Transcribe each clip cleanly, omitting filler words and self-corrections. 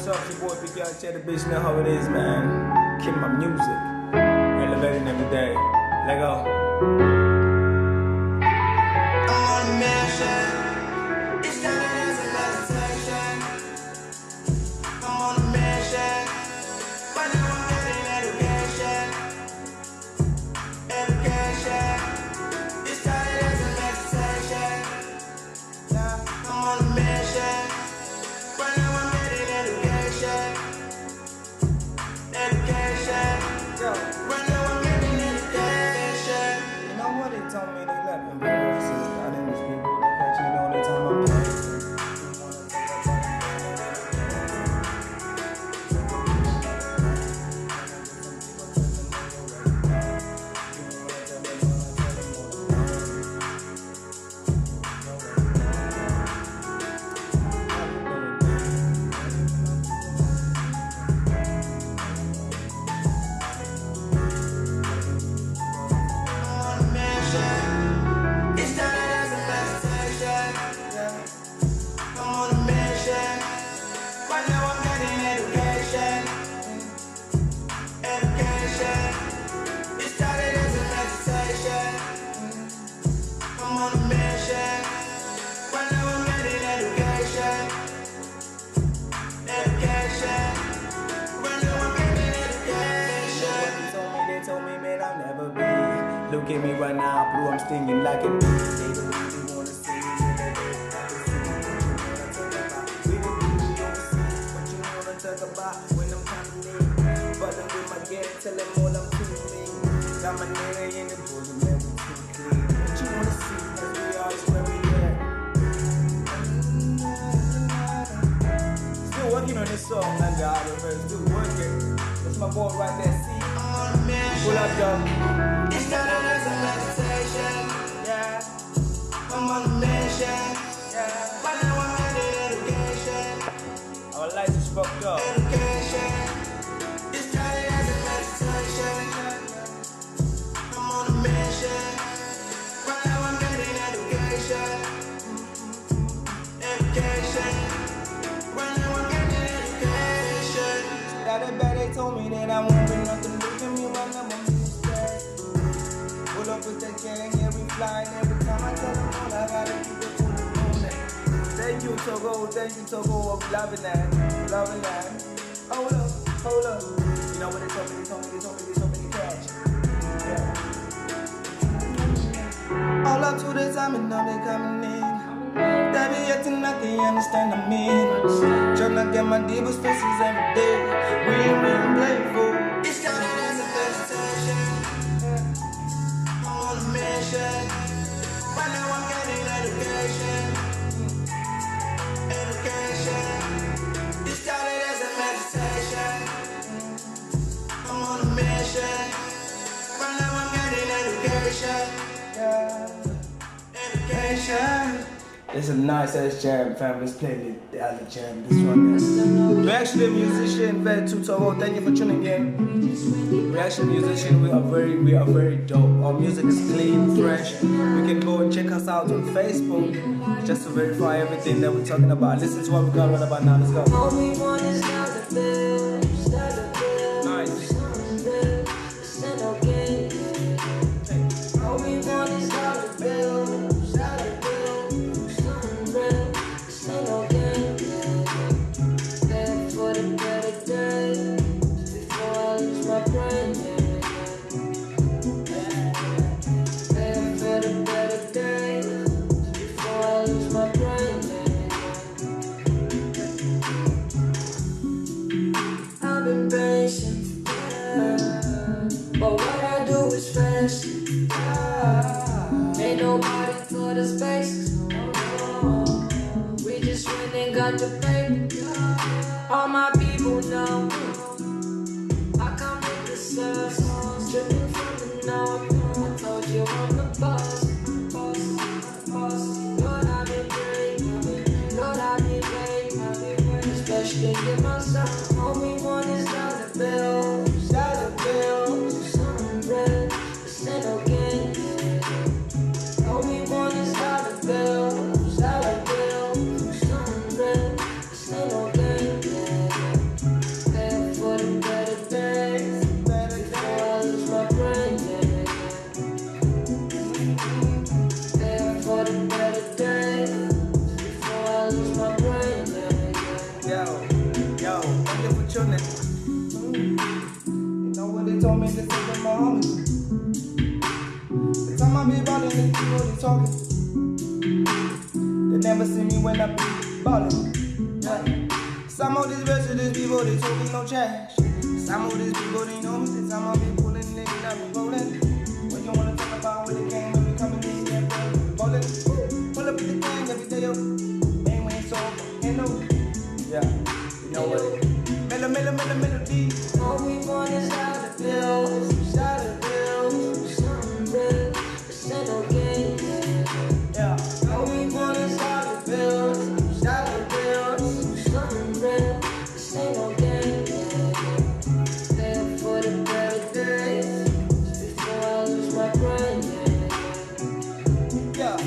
up? It's your boy Big Young Cheddar, bitch. Know how it is, man. Keep my music elevating every day. Let go. I'm on a mission. It started as a meditation. I'm on a mission. But now I'm getting education. Education. It started as a meditation. Yeah, I'm on a mission. But now I'm getting education. Education. Yo, Right now I'm getting education. you know what they told me? They let me be. I didn't these people that catch you know they tell my place. Look at me right now, blue, I'm stinging like a bee. They don't really wanna see me. We don't talk about when I'm coming in. But I'm with my gang, tell them all I'm too mean. Got my nigga in the booty, man, we too clean. What you wanna see, cause we always where we at. Still working on this song, I got it, man, still working. That's my boy right there, see? Pull up, y'all. It started as a meditation, yeah. I'm on a mission, yeah. But now I'm getting education. Our lights is fucked up. Education. It started as a meditation, yeah. I'm on a mission. But now I'm getting education. Education. But now I'm getting education. That it bad, they told me that I won't bring nothing. Look at me when I'm on this day. Pull up with that gang, yeah, we flying every time I tell them all I gotta keep it cool and rolling. Thank you, Togo, I'm loving that. Hold up. You know what they told me to catch. Yeah. All up to the time and now they coming in. They be acting like they understand I mean. Tryna get my deepest faces every day. We ain't playful. It started as a meditation. I'm on a mission. Right now I'm getting education. Education. It started as a meditation. I'm on a mission. Right now I'm getting education. Education. It's a nice ass jam, fam. Let's play the other jam. This one. We're actually a musician, very too Togo. Thank you for tuning in. We're actually a musician. We are very dope. Our music is clean, fresh. You can go and check us out on Facebook just to verify everything that we're talking about. Listen to what we got right about now. Let's go. All we want is dollar bills, dollar bills. Nice. Send no gain. All we want is dollar bills, dollar bills. Something real, send no gain. Beg for the better days before I lose my brain. Beg for the better days before I lose my brain. I've been patient, but what I do is fashion. Ain't nobody for the space. We just went and got the paper. All my people know I come with the sauce, dripping from the north. I told you I'm the boss. Lord, I've been brave. Lord, I've been brave. Especially in my son. All we want is dollar bills, dollar bills. Something red, send no gain. All we want is dollar bills, dollar bills. Something red, send no gain. Yo, thank you for tuning. You know what they told me to say to my homies? The time I be ballin', they keep what they talking. They never see me when I be ballin'. Yeah. Some of these rest of these people, they talking no trash. Some of these people, they know me. The time I be pullin', they not be rollin'. When you wanna talk about when they came, when we coming in, yeah, ballin'. Pull up with the gang every day, yo. Ain't waiting so, you know. Yeah, you know what it is. Melody. All we want is dollar bills, something real, this ain't no game. Yeah. All we want is dollar bills, something real, this ain't no game. Live for the better days, before I lose my brain. Yeah.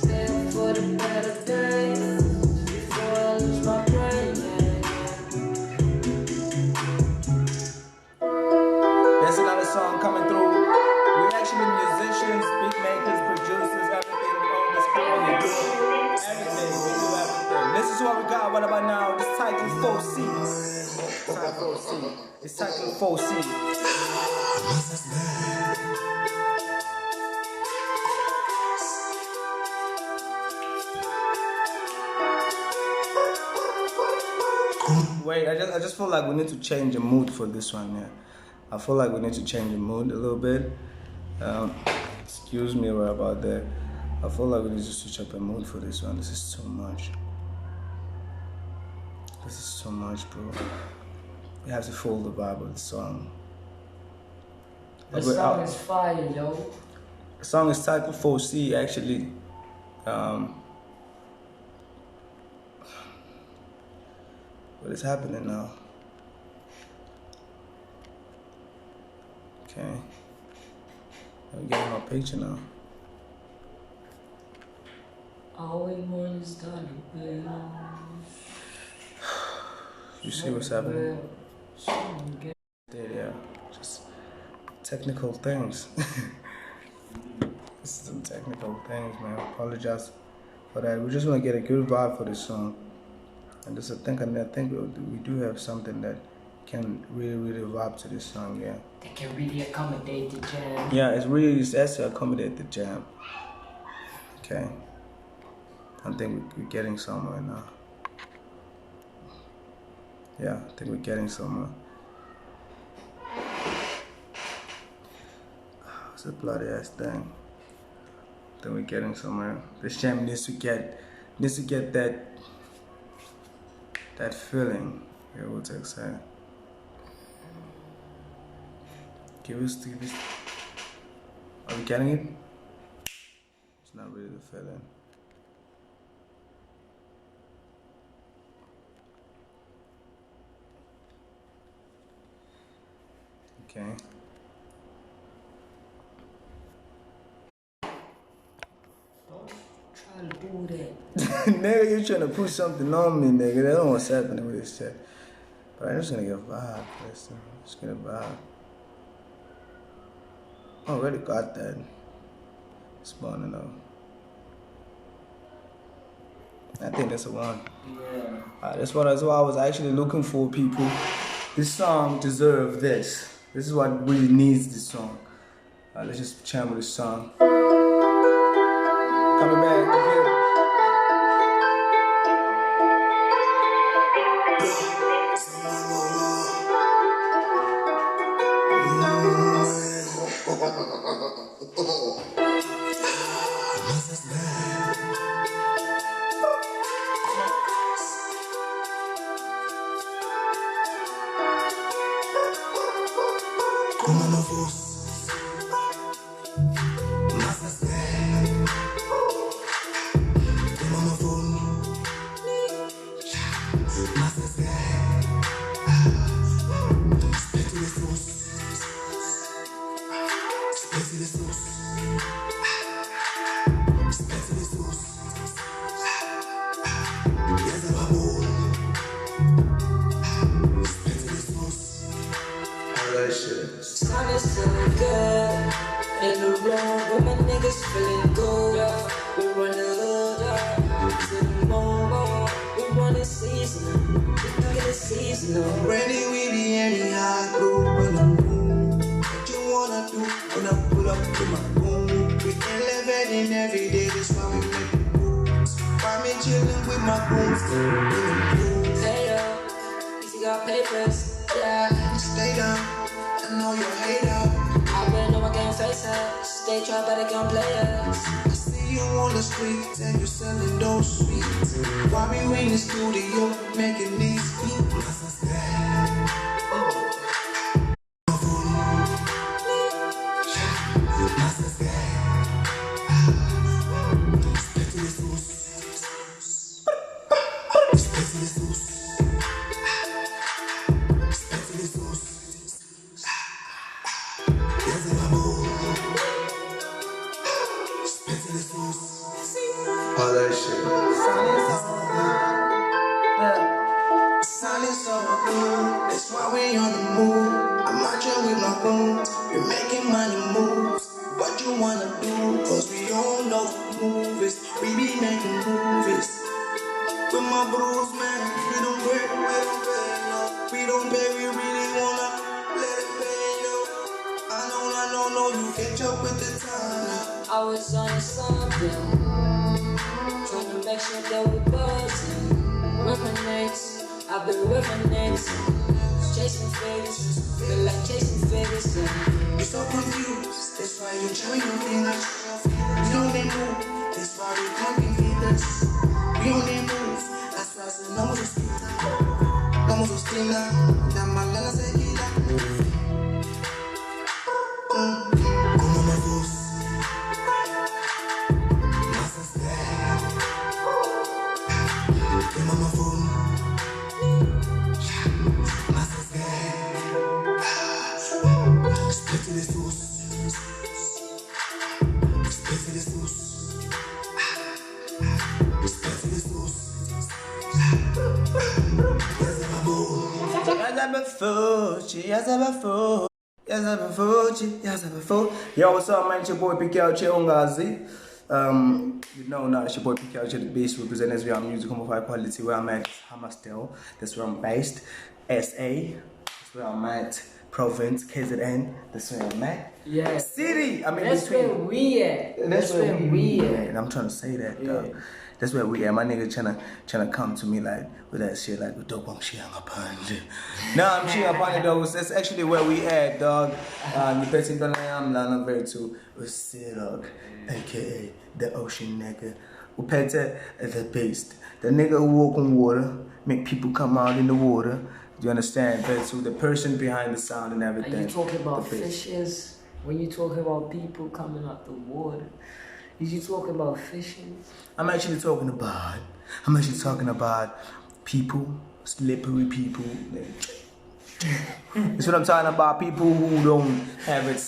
Live for the better days, before I lose my brain. There's another song coming through. We're actually musicians, beat makers, producers, everything. We own this company. We do everything. We do everything. This is what we got. What about now? This title 4C. It's title 4C. Wait, I just feel like we need to change the mood for this one, yeah. I feel like we need to change the mood a little bit. Excuse me right about that. I feel like we need to switch up the mood for this one. This is too much. This is too much, bro. We have to feel the vibe of the song. The song is fire, yo. The song is titled 4C, actually. What is happening now? Okay. I'm getting my picture now. All we want is dollar bills. You see what's happening? Yeah, just technical things. This is some technical things, man. Apologize for that. We just want to get a good vibe for this song. And just I think we do have something that can really vibe to this song, yeah. They can really accommodate the jam. Yeah, it's has to accommodate the jam. Okay. I think we're getting somewhere now. Yeah, I think we're getting somewhere. It's a bloody ass thing. I think we're getting somewhere. This jam needs to get that feeling. Yeah, we'll take that. Give us. Are we getting it? It's not really the feeling. Okay. Don't try to do that. Nigga, you trying to push something on me, nigga. That don't know what's happening with this shit. But I'm just gonna get a vibe. Listen. Just get a vibe. I already got that. Spawning up. I think that's the one. Yeah. That's what I was actually looking for, people. This song deserves this. This is what really needs this song. Let's just jam with this song. Coming back again. Sun is so good in the room where my niggas feeling good. We run the hood up to the moon. We run the season No. Ready, we be anyhow, bro. When I'm boom, what you wanna do? When I pull up to my room, we elevating every day. That's why we make it moves. Why me chilling with my goons? Hey yo, if you got papers, yeah. Stay down, I know you're a hater. I bet no one can face us. Stay try better gun players. I see you on the streets and you're selling those sweets. Why we in the studio making these beats? All that shit. Sun is so good. That's why we on the move. I'm out here with my goons. We're making money moves. What you wanna do? Cause we all know movies. We be making movies. With my bros, man. We don't break, we don't pay, no. We don't pay, we really wanna let it pay, no. I know, you catch up with the time. I was on something, trying to make sure that we're buzzing. Reminisce, I've been reminiscing, chasing figures, feel like chasing figures. You're so confused, that's why you're showing your fingers. We only move, that's why we can't feed us. We only move, that's why the numbers are still. Numbers are still, now my lana say killer. Como me gusta. Yo, what's up, man? It's your boy PK out here on Gazi. You know now, it's your boy PK out here, the beast representing SVR Music of high quality. Where I'm at, Hammersdale. That's where I'm based. SA. That's where I'm at. Province, KZN. That's where I'm at. Yeah. City. I mean, that's between. where we at. That's where we at. And I'm trying to say that, dog. That's where we at. My nigga trying to come to me like with that shit, like with dope, I'm shitting upon it. Nah, I'm shitting upon it, dog. That's actually where we at, dog. You betting that I am Lana very too with Sidok, aka the ocean nigga. Upete the beast. The nigga who walk on water, make people come out in the water. Do you understand? Very the person behind the sound and everything. Are you talking about fishes? When you talking about people coming out the water? Is you talking about fishing? I'm actually talking about people, slippery people. That's what I'm talking about. People who don't have it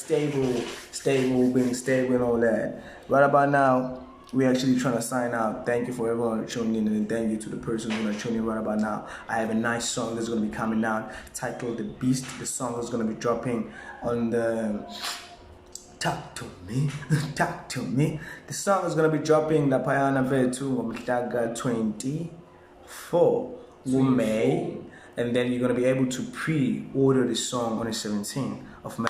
being stable and all that. Right about now, we're actually trying to sign out. Thank you for everyone tuning in, and thank you to the person who's gonna tune in right about now. I have a nice song that's gonna be coming out titled The Beast. The song is gonna be dropping on the Talk to me, talk to me. The song is gonna be dropping the Payana Vetu on Mitaga 24 May, and then you're gonna be able to pre-order the song on the 17th of May.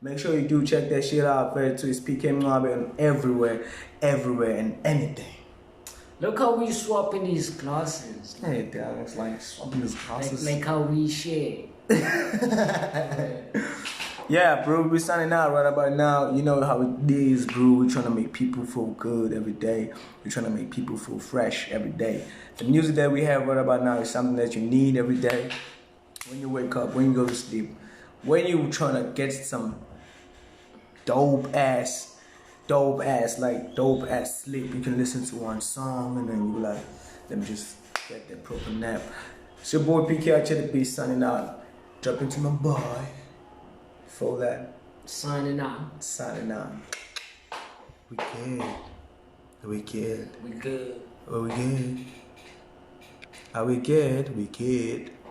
Make sure you do check that shit out. Vetu is PK Mwabe on everywhere and anything. Look how we swapping these glasses. Hey, dog, it's like swapping these glasses. Like how we share. Yeah, bro, we're signing out right about now. You know how it is, bro. We're trying to make people feel good every day. We're trying to make people feel fresh every day. The music that we have right about now is something that you need every day. When you wake up, when you go to sleep, when you're trying to get some dope ass sleep, you can listen to one song and then you be like, let me just get that proper nap. It's your boy PK out here to be signing out. Drop into my boy. For that. Signing out. We good. We good. We good. Oh, we good. Are we good? We good.